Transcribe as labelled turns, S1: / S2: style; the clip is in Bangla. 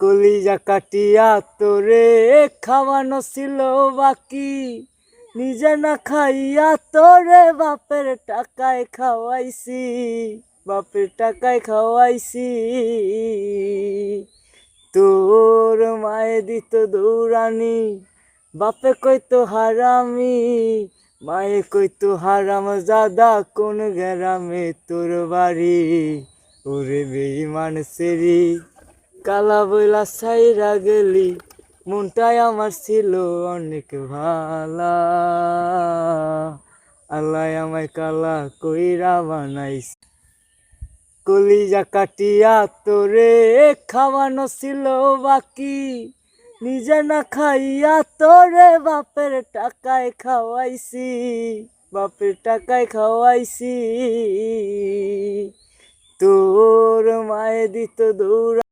S1: কলিজা কাটিয়া তোরে খাওয়ানো ছিল বাকি, নিজে না খাইয়া তোরে বাপের টাকায় খাওয়াইছি, বাপের টাকায় খাওয়াইছি। তোর মায়ে দিত দৌড়ানি, বাপে কইতো হারামি, মায়ে কইতো হারাম জাদা কোন গ্রামে তোর বাড়ি। ওরে বেঈমান সেরি কালা বইলা ছাইরা গেলি, মনটাই আমার ছিল অনেক ভালা, আল্লাহ আমায় কালা কইরা বানাইছে। কলিজা কাটিয়া তোরে খাওয়ানো ছিল বাকি, নিজে না খাইয়া তোরে বাপের টাকায় খাওয়াইছি, বাপের টাকায় খাওয়াইছি। তোর মায়ে দিত দৌড়া